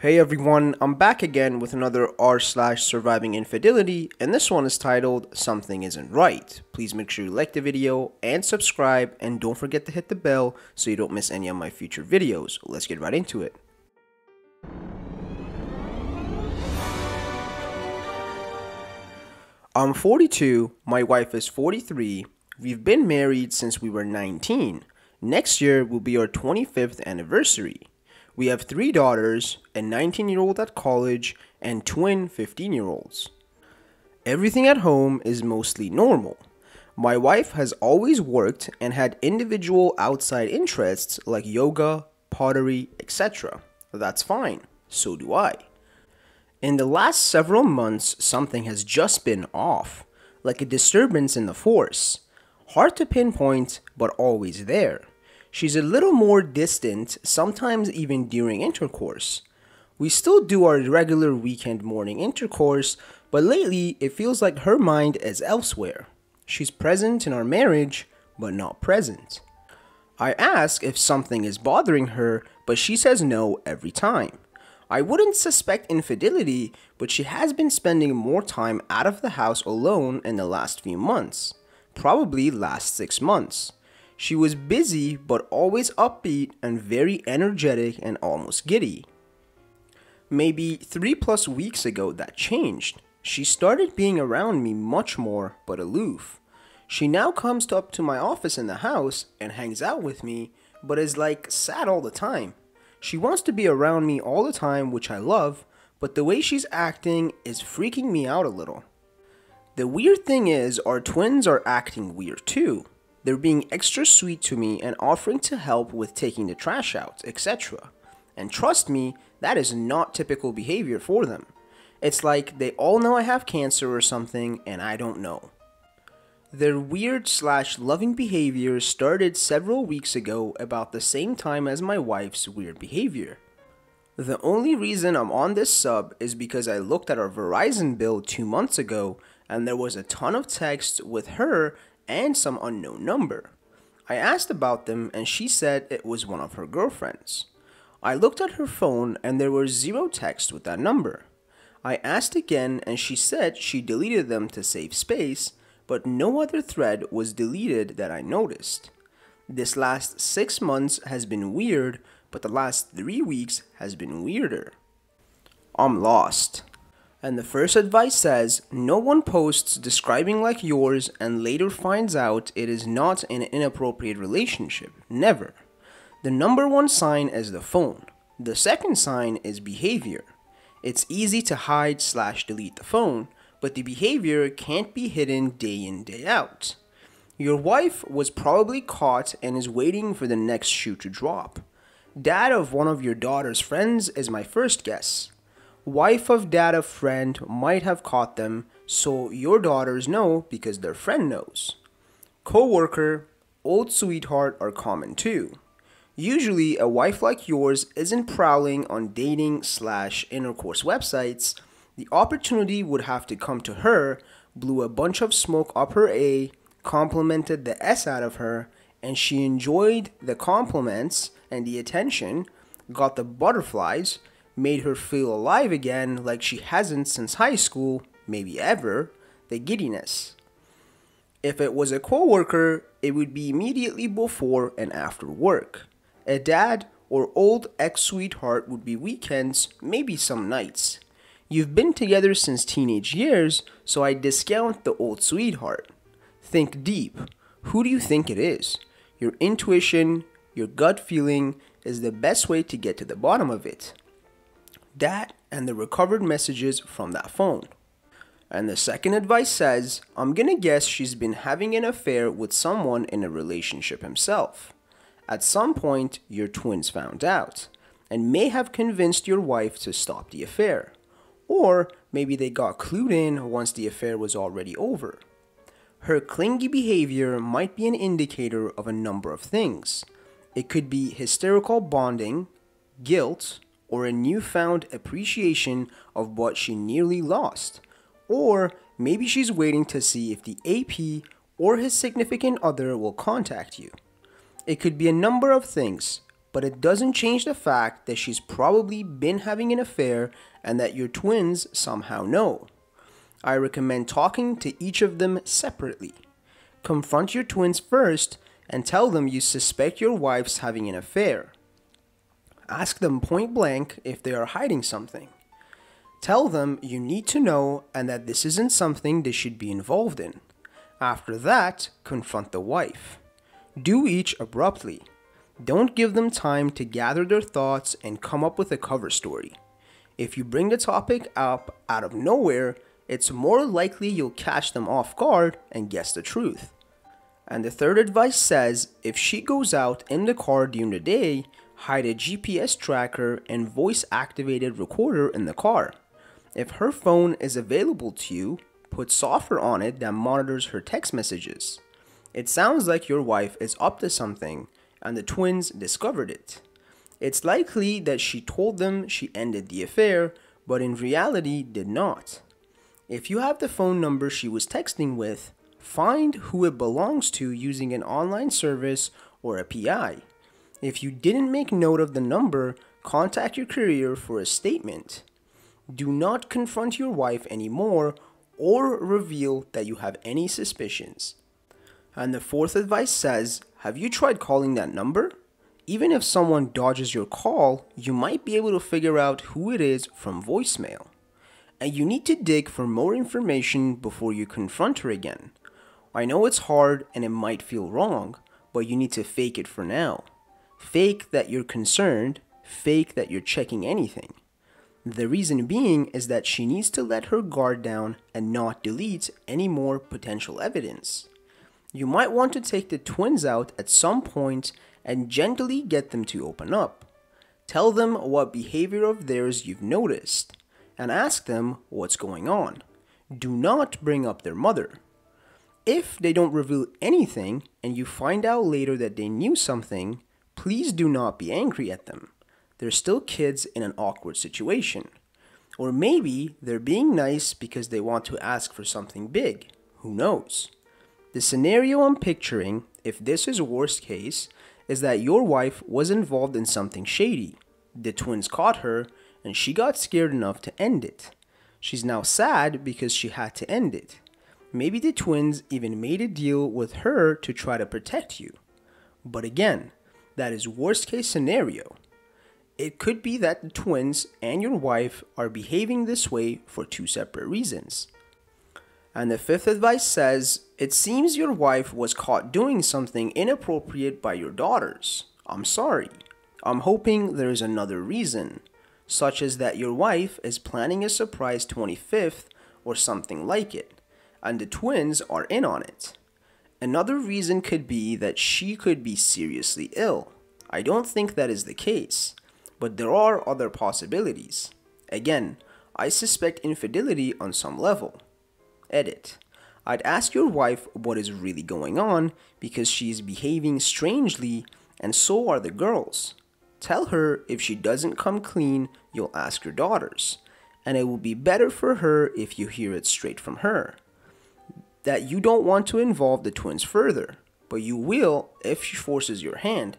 Hey everyone, I'm back again with another r/survivingInfidelity, and this one is titled Something Isn't Right. Please make sure you like the video and subscribe, and don't forget to hit the bell so you don't miss any of my future videos. Let's get right into it. I'm 42, my wife is 43, we've been married since we were 19. Next year will be our 25th anniversary. We have 3 daughters, a 19-year-old at college, and twin 15-year-olds. Everything at home is mostly normal. My wife has always worked and had individual outside interests like yoga, pottery, etc. That's fine. So do I. In the last several months, something has just been off, like a disturbance in the force. Hard to pinpoint, but always there. She's a little more distant, sometimes even during intercourse. We still do our regular weekend morning intercourse, but lately it feels like her mind is elsewhere. She's present in our marriage, but not present. I ask if something is bothering her, but she says no every time. I wouldn't suspect infidelity, but she has been spending more time out of the house alone in the last few months. Probably last 6 months. She was busy but always upbeat and very energetic and almost giddy. Maybe 3+ weeks ago that changed. She started being around me much more but aloof. She now comes up to my office in the house and hangs out with me, but is like sad all the time. She wants to be around me all the time, which I love, but the way she's acting is freaking me out a little. The weird thing is our twins are acting weird too. They're being extra sweet to me and offering to help with taking the trash out, etc. And trust me, that is not typical behavior for them. It's like they all know I have cancer or something and I don't know. Their weird/loving behavior started several weeks ago about the same time as my wife's weird behavior. The only reason I'm on this sub is because I looked at our Verizon bill 2 months ago and there was a ton of texts with her and some unknown number. I asked about them and she said it was one of her girlfriends. I looked at her phone and there were 0 texts with that number. I asked again and she said she deleted them to save space, but no other thread was deleted that I noticed. This last 6 months has been weird, but the last 3 weeks has been weirder. I'm lost. And the first advice says, no one posts describing like yours and later finds out it is not an inappropriate relationship. Never. The number 1 sign is the phone. The second sign is behavior. It's easy to hide/delete the phone, but the behavior can't be hidden day in, day out. Your wife was probably caught and is waiting for the next shoe to drop. Dad of one of your daughter's friends is my first guess. Wife of dad of friend might have caught them, so your daughters know because their friend knows. Co-worker, old sweetheart are common too. Usually a wife like yours isn't prowling on dating/intercourse websites. The opportunity would have to come to her, blew a bunch of smoke up her A, complimented the S out of her, and she enjoyed the compliments and the attention, got the butterflies, made her feel alive again like she hasn't since high school, maybe ever, the giddiness. If it was a co-worker, it would be immediately before and after work. A dad or old ex-sweetheart would be weekends, maybe some nights. You've been together since teenage years, so I discount the old sweetheart. Think deep. Who do you think it is? Your intuition, your gut feeling is the best way to get to the bottom of it. That and the recovered messages from that phone. And the second advice says, I'm gonna guess she's been having an affair with someone in a relationship himself. At some point, your twins found out, and may have convinced your wife to stop the affair. Or maybe they got clued in once the affair was already over. Her clingy behavior might be an indicator of a number of things. It could be hysterical bonding, guilt, or a newfound appreciation of what she nearly lost. Or maybe she's waiting to see if the AP or his significant other will contact you. It could be a number of things. but it doesn't change the fact that she's probably been having an affair and that your twins somehow know. I recommend talking to each of them separately. Confront your twins first and tell them you suspect your wife's having an affair. Ask them point blank if they are hiding something. Tell them you need to know and that this isn't something they should be involved in. After that, confront the wife. Do each abruptly. Don't give them time to gather their thoughts and come up with a cover story. If you bring the topic up out of nowhere, it's more likely you'll catch them off guard and guess the truth. And the third advice says, if she goes out in the car during the day, hide a GPS tracker and voice-activated recorder in the car. If her phone is available to you, put software on it that monitors her text messages. It sounds like your wife is up to something, and the twins discovered it. It's likely that she told them she ended the affair, but in reality did not. If you have the phone number she was texting with, find who it belongs to using an online service or a PI. If you didn't make note of the number, contact your courier for a statement. Do not confront your wife anymore or reveal that you have any suspicions. And the fourth advice says, have you tried calling that number? Even if someone dodges your call, you might be able to figure out who it is from voicemail. And you need to dig for more information before you confront her again. I know it's hard and it might feel wrong, but you need to fake it for now. Fake that you're concerned, fake that you're checking anything. The reason being is that she needs to let her guard down and not delete any more potential evidence. You might want to take the twins out at some point and gently get them to open up. Tell them what behavior of theirs you've noticed and ask them what's going on. Do not bring up their mother. If they don't reveal anything and you find out later that they knew something, please do not be angry at them. They're still kids in an awkward situation. Or maybe they're being nice because they want to ask for something big. Who knows? The scenario I'm picturing, if this is worst case, is that your wife was involved in something shady. The twins caught her and she got scared enough to end it. She's now sad because she had to end it. Maybe the twins even made a deal with her to try to protect you. But again, that is worst case scenario. It could be that the twins and your wife are behaving this way for two separate reasons. And the fifth advice says, it seems your wife was caught doing something inappropriate by your daughters. I'm sorry. I'm hoping there is another reason, such as that your wife is planning a surprise 25th or something like it, and the twins are in on it. Another reason could be that she could be seriously ill. I don't think that is the case, but there are other possibilities. Again, I suspect infidelity on some level. Edit. I'd ask your wife what is really going on because she is behaving strangely and so are the girls. Tell her if she doesn't come clean, you'll ask your daughters. And it will be better for her if you hear it straight from her. That you don't want to involve the twins further, but you will if she forces your hand.